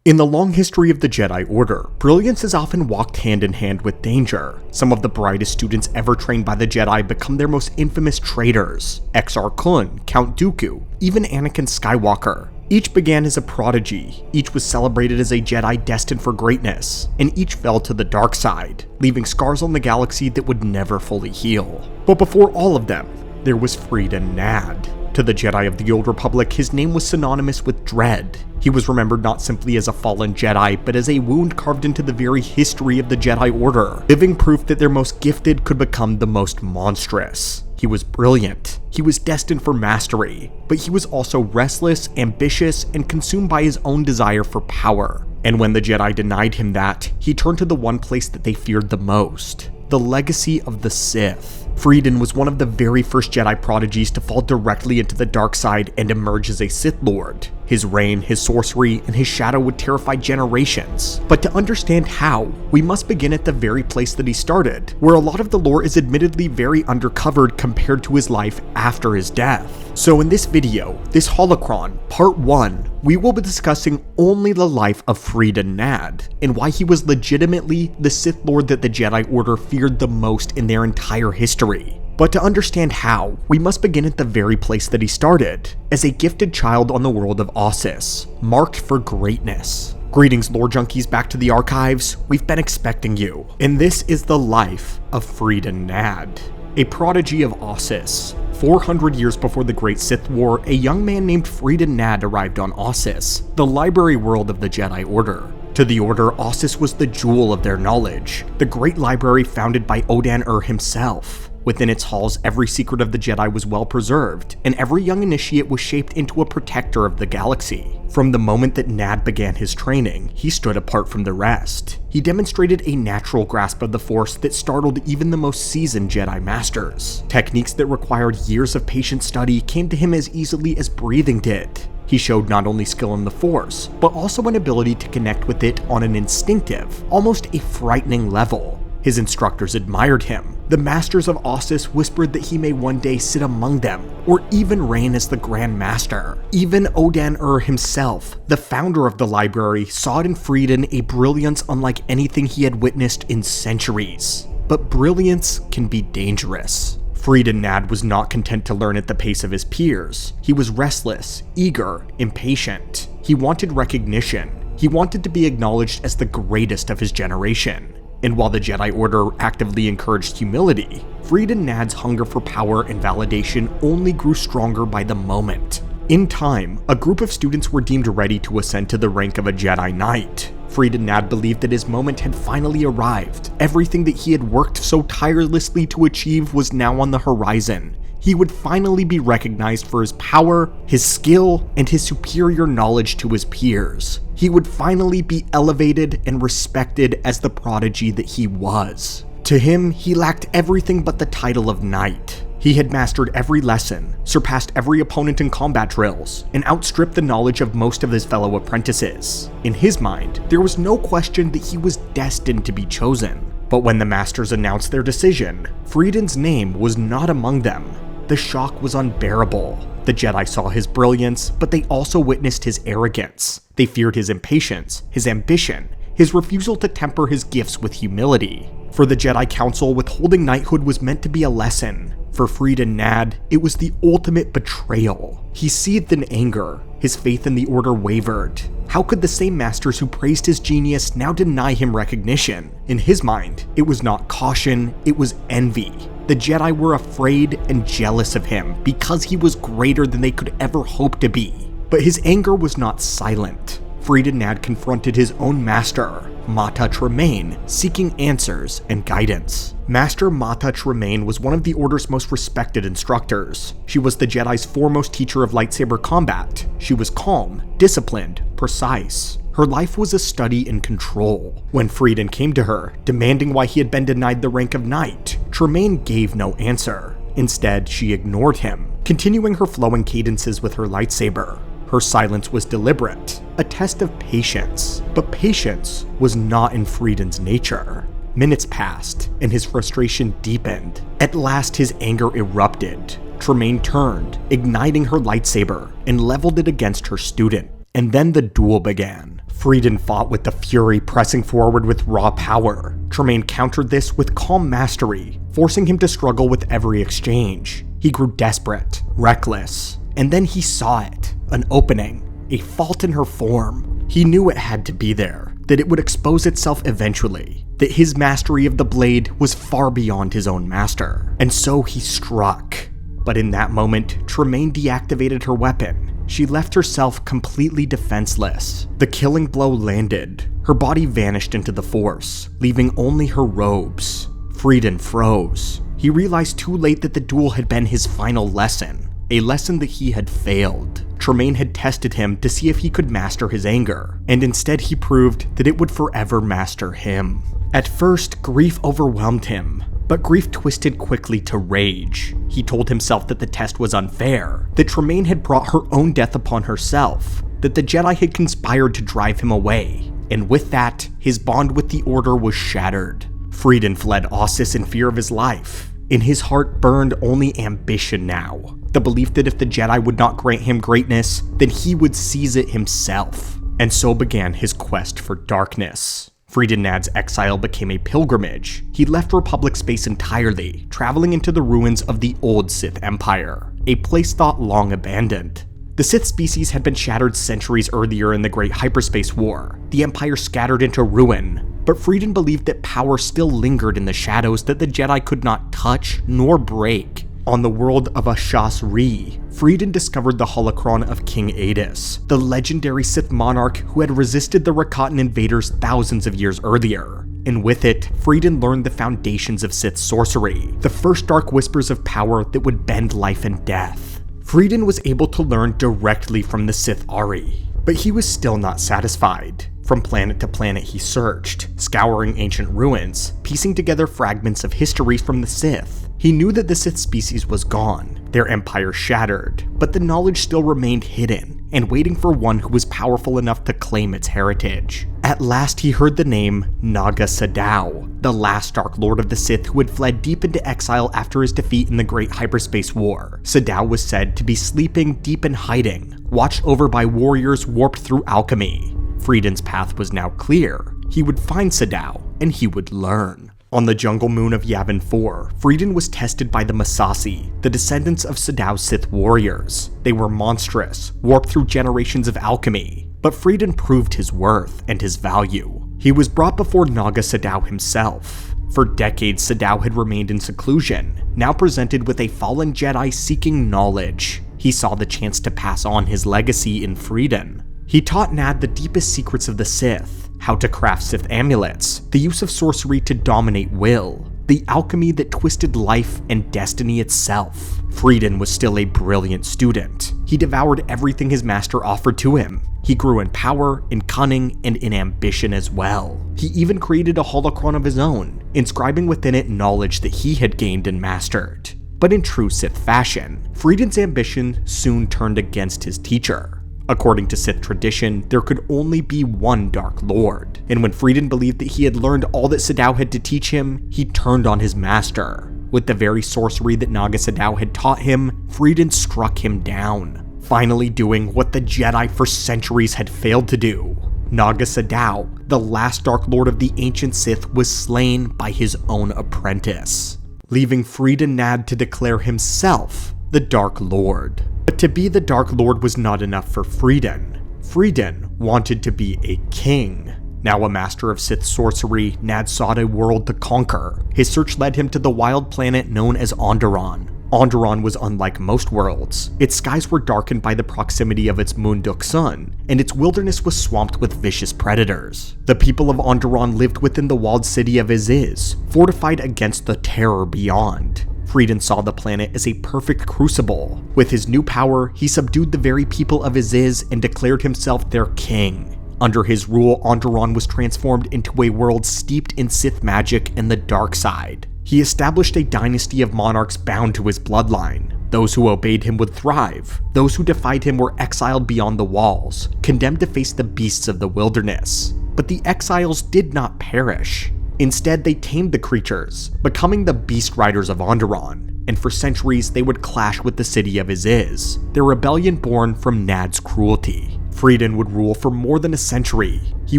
In the long history of the Jedi Order, brilliance has often walked hand in hand with danger. Some of the brightest students ever trained by the Jedi become their most infamous traitors. Exar Kun, Count Dooku, even Anakin Skywalker. Each began as a prodigy, each was celebrated as a Jedi destined for greatness, and each fell to the dark side, leaving scars on the galaxy that would never fully heal. But before all of them, there was Freedon Nadd. To the Jedi of the Old Republic, his name was synonymous with dread. He was remembered not simply as a fallen Jedi, but as a wound carved into the very history of the Jedi Order, living proof that their most gifted could become the most monstrous. He was brilliant, he was destined for mastery, but he was also restless, ambitious, and consumed by his own desire for power. And when the Jedi denied him that, he turned to the one place that they feared the most: the legacy of the Sith. Freedon was one of the very first Jedi prodigies to fall directly into the dark side and emerge as a Sith Lord. His reign, his sorcery, and his shadow would terrify generations. But to understand how, we must begin at the very place that he started, where a lot of the lore is admittedly very undercovered compared to his life after his death. So in this video, this holocron, part 1, we will be discussing only the life of Freedon Nadd, and why he was legitimately the Sith Lord that the Jedi Order feared the most in their entire history. But to understand how, we must begin at the very place that he started, as a gifted child on the world of Ossus, marked for greatness. Greetings lore junkies back to the archives, we've been expecting you, and this is the life of Freedon Nadd, a prodigy of Ossus. 400 years before the Great Sith War, a young man named Freedon Nadd arrived on Ossus, the library world of the Jedi Order. To the Order, Ossus was the jewel of their knowledge, the great library founded by Onderon himself. Within its halls, every secret of the Jedi was well preserved, and every young initiate was shaped into a protector of the galaxy. From the moment that Nadd began his training, he stood apart from the rest. He demonstrated a natural grasp of the Force that startled even the most seasoned Jedi Masters. Techniques that required years of patient study came to him as easily as breathing did. He showed not only skill in the Force, but also an ability to connect with it on an instinctive, almost a frightening level. His instructors admired him. The Masters of Ossus whispered that he may one day sit among them, or even reign as the Grand Master. Even Onderon himself, the founder of the library, saw in Freedon a brilliance unlike anything he had witnessed in centuries. But brilliance can be dangerous. Freedon Nadd was not content to learn at the pace of his peers. He was restless, eager, impatient. He wanted recognition. He wanted to be acknowledged as the greatest of his generation. And while the Jedi Order actively encouraged humility, Freedon Nadd's hunger for power and validation only grew stronger by the moment. In time, a group of students were deemed ready to ascend to the rank of a Jedi Knight. Freedon Nadd believed that his moment had finally arrived. Everything that he had worked so tirelessly to achieve was now on the horizon. He would finally be recognized for his power, his skill, and his superior knowledge to his peers. He would finally be elevated and respected as the prodigy that he was. To him, he lacked everything but the title of Knight. He had mastered every lesson, surpassed every opponent in combat drills, and outstripped the knowledge of most of his fellow apprentices. In his mind, there was no question that he was destined to be chosen. But when the Masters announced their decision, Freedon's name was not among them. The shock was unbearable. The Jedi saw his brilliance, but they also witnessed his arrogance. They feared his impatience, his ambition, his refusal to temper his gifts with humility. For the Jedi Council, withholding knighthood was meant to be a lesson. For Freedon Nadd, it was the ultimate betrayal. He seethed in anger. His faith in the Order wavered. How could the same Masters who praised his genius now deny him recognition? In his mind, it was not caution, it was envy. The Jedi were afraid and jealous of him because he was greater than they could ever hope to be. But his anger was not silent. Freedon Nadd confronted his own master, Mata Tremaine, seeking answers and guidance. Master Mata Tremaine was one of the Order's most respected instructors. She was the Jedi's foremost teacher of lightsaber combat. She was calm, disciplined, precise. Her life was a study in control. When Freedon came to her, demanding why he had been denied the rank of Knight, Tremaine gave no answer. Instead, she ignored him, continuing her flowing cadences with her lightsaber. Her silence was deliberate, a test of patience. But patience was not in Freedon's nature. Minutes passed, and his frustration deepened. At last, his anger erupted. Tremaine turned, igniting her lightsaber, and leveled it against her student. And then the duel began. Freedon fought with the fury, pressing forward with raw power. Tremaine countered this with calm mastery, forcing him to struggle with every exchange. He grew desperate, reckless, and then he saw it, an opening, a fault in her form. He knew it had to be there, that it would expose itself eventually, that his mastery of the blade was far beyond his own master, and so he struck. But in that moment, Tremaine deactivated her weapon. She left herself completely defenseless. The killing blow landed. Her body vanished into the Force, leaving only her robes. Freedon froze. He realized too late that the duel had been his final lesson, a lesson that he had failed. Tremaine had tested him to see if he could master his anger, and instead he proved that it would forever master him. At first, grief overwhelmed him, but grief twisted quickly to rage. He told himself that the test was unfair, that Tremaine had brought her own death upon herself, that the Jedi had conspired to drive him away, and with that, his bond with the Order was shattered. Freedon fled Ossus in fear of his life. In his heart burned only ambition now, the belief that if the Jedi would not grant him greatness, then he would seize it himself. And so began his quest for darkness. Freedon Nadd's exile became a pilgrimage. He left Republic space entirely, traveling into the ruins of the old Sith Empire, a place thought long abandoned. The Sith species had been shattered centuries earlier in the Great Hyperspace War, the Empire scattered into ruin, but Freedon believed that power still lingered in the shadows that the Jedi could not touch nor break. On the world of Ashas Ree, Freedon discovered the holocron of King Adis, the legendary Sith monarch who had resisted the Rakatan invaders thousands of years earlier. And with it, Freedon learned the foundations of Sith sorcery, the first dark whispers of power that would bend life and death. Freedon was able to learn directly from the Sith Ari, but he was still not satisfied. From planet to planet he searched, scouring ancient ruins, piecing together fragments of history from the Sith. He knew that the Sith species was gone, their empire shattered, but the knowledge still remained hidden, and waiting for one who was powerful enough to claim its heritage. At last he heard the name Naga Sadow, the last Dark Lord of the Sith who had fled deep into exile after his defeat in the Great Hyperspace War. Sadow was said to be sleeping deep in hiding, watched over by warriors warped through alchemy. Freedon's path was now clear. He would find Sadow, and he would learn. On the jungle moon of Yavin 4, Freedon was tested by the Massassi, the descendants of Sadow's Sith warriors. They were monstrous, warped through generations of alchemy, but Freedon proved his worth and his value. He was brought before Naga Sadow himself. For decades, Sadow had remained in seclusion, now presented with a fallen Jedi seeking knowledge. He saw the chance to pass on his legacy in Freedon. He taught Nadd the deepest secrets of the Sith, how to craft Sith amulets, the use of sorcery to dominate will, the alchemy that twisted life and destiny itself. Freedon was still a brilliant student. He devoured everything his master offered to him. He grew in power, in cunning, and in ambition as well. He even created a holocron of his own, inscribing within it knowledge that he had gained and mastered. But in true Sith fashion, Freedon's ambition soon turned against his teacher. According to Sith tradition, there could only be one Dark Lord, and when Freedon believed that he had learned all that Sadow had to teach him, he turned on his master. With the very sorcery that Naga Sadow had taught him, Freedon struck him down, finally doing what the Jedi for centuries had failed to do. Naga Sadow, the last Dark Lord of the ancient Sith, was slain by his own apprentice, leaving Freedon Nadd to declare himself the Dark Lord. But to be the Dark Lord was not enough for Freedon. Freedon wanted to be a king. Now a master of Sith sorcery, Nadd sought a world to conquer. His search led him to the wild planet known as Onderon. Onderon was unlike most worlds. Its skies were darkened by the proximity of its Munduk sun, and its wilderness was swamped with vicious predators. The people of Onderon lived within the walled city of Iziz, fortified against the terror beyond. Freedon saw the planet as a perfect crucible. With his new power, he subdued the very people of Iziz and declared himself their king. Under his rule, Onderon was transformed into a world steeped in Sith magic and the dark side. He established a dynasty of monarchs bound to his bloodline. Those who obeyed him would thrive. Those who defied him were exiled beyond the walls, condemned to face the beasts of the wilderness. But the exiles did not perish. Instead, they tamed the creatures, becoming the beast riders of Onderon, and for centuries they would clash with the city of Iziz, their rebellion born from Nadd's cruelty. Freedon would rule for more than a century, He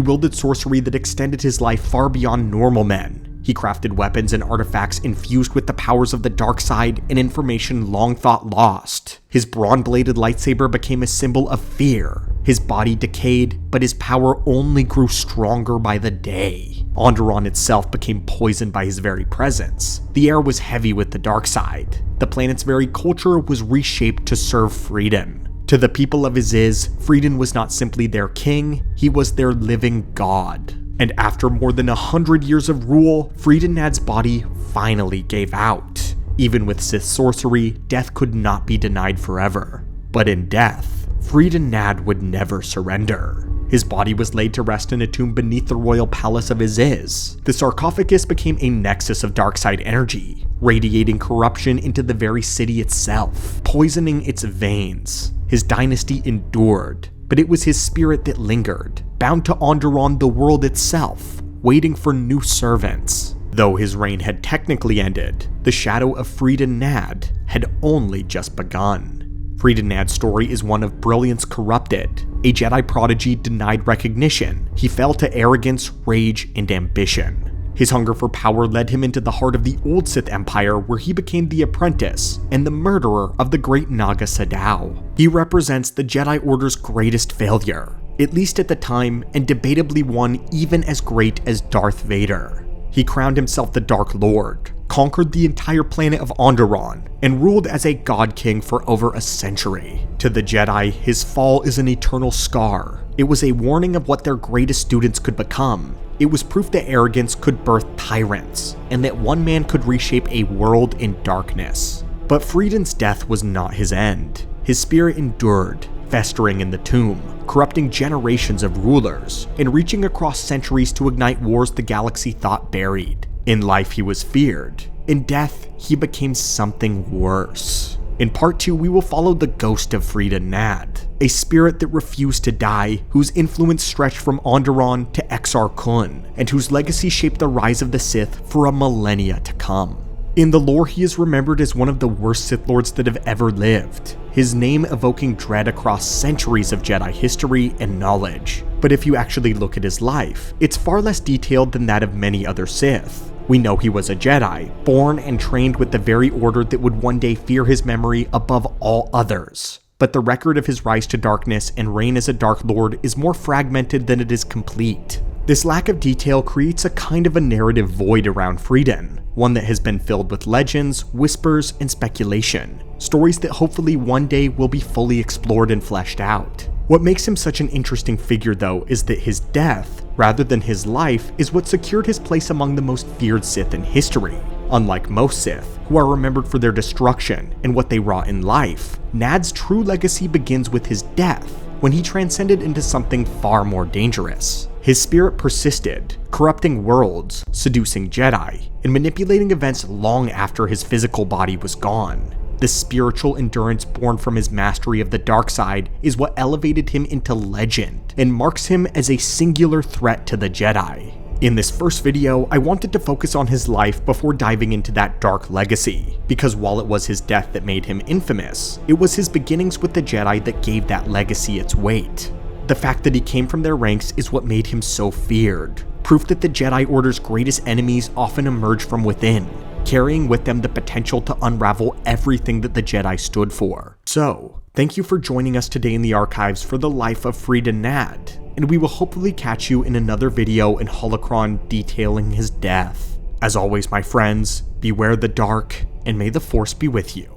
wielded sorcery that extended his life far beyond normal men. He crafted weapons and artifacts infused with the powers of the dark side and information long thought lost. His brawn-bladed lightsaber became a symbol of fear. His body decayed, but his power only grew stronger by the day. Onderon itself became poisoned by his very presence. The air was heavy with the dark side. The planet's very culture was reshaped to serve Freedon. To the people of Aziz, Freedon was not simply their king, he was their living god. And after more than 100 years of rule, Freedon Nadd's body finally gave out. Even with Sith sorcery, death could not be denied forever. But in death, Freedon Nadd would never surrender. His body was laid to rest in a tomb beneath the royal palace of Aziz. The sarcophagus became a nexus of darkside energy, radiating corruption into the very city itself, poisoning its veins. His dynasty endured, but it was his spirit that lingered, bound to Onderon, the world itself, waiting for new servants. Though his reign had technically ended, the shadow of Freedon Nadd had only just begun. Freedon Nadd's story is one of brilliance corrupted, a Jedi prodigy denied recognition. He fell to arrogance, rage, and ambition. His hunger for power led him into the heart of the old Sith Empire, where he became the apprentice and the murderer of the great Naga Sadow. He represents the Jedi Order's greatest failure, at least at the time, and debatably one even as great as Darth Vader. He crowned himself the Dark Lord, conquered the entire planet of Onderon, and ruled as a god king for over a century. To the Jedi, his fall is an eternal scar. It was a warning of what their greatest students could become. It was proof that arrogance could birth tyrants, and that one man could reshape a world in darkness. But Freedon's death was not his end. His spirit endured, festering in the tomb, corrupting generations of rulers, and reaching across centuries to ignite wars the galaxy thought buried. In life he was feared. In death, he became something worse. In part 2, we will follow the ghost of Freedon Nadd, a spirit that refused to die, whose influence stretched from Onderon to Exar Kun, and whose legacy shaped the rise of the Sith for a millennia to come. In the lore, he is remembered as one of the worst Sith Lords that have ever lived, his name evoking dread across centuries of Jedi history and knowledge. But if you actually look at his life, it's far less detailed than that of many other Sith. We know he was a Jedi, born and trained with the very order that would one day fear his memory above all others. But the record of his rise to darkness and reign as a Dark Lord is more fragmented than it is complete. This lack of detail creates a kind of a narrative void around Freedon, one that has been filled with legends, whispers, and speculation. Stories that hopefully one day will be fully explored and fleshed out. What makes him such an interesting figure though is that his death, rather than his life, is what secured his place among the most feared Sith in history. Unlike most Sith, who are remembered for their destruction and what they wrought in life, Nadd's true legacy begins with his death, when he transcended into something far more dangerous. His spirit persisted, corrupting worlds, seducing Jedi, and manipulating events long after his physical body was gone. The spiritual endurance born from his mastery of the dark side is what elevated him into legend and marks him as a singular threat to the Jedi. In this first video, I wanted to focus on his life before diving into that dark legacy, because while it was his death that made him infamous, it was his beginnings with the Jedi that gave that legacy its weight. The fact that he came from their ranks is what made him so feared, proof that the Jedi Order's greatest enemies often emerge from within, carrying with them the potential to unravel everything that the Jedi stood for. So, thank you for joining us today in the archives for the life of Freedon Nadd, and we will hopefully catch you in another video in Holocron detailing his death. As always, my friends, beware the dark, and may the Force be with you.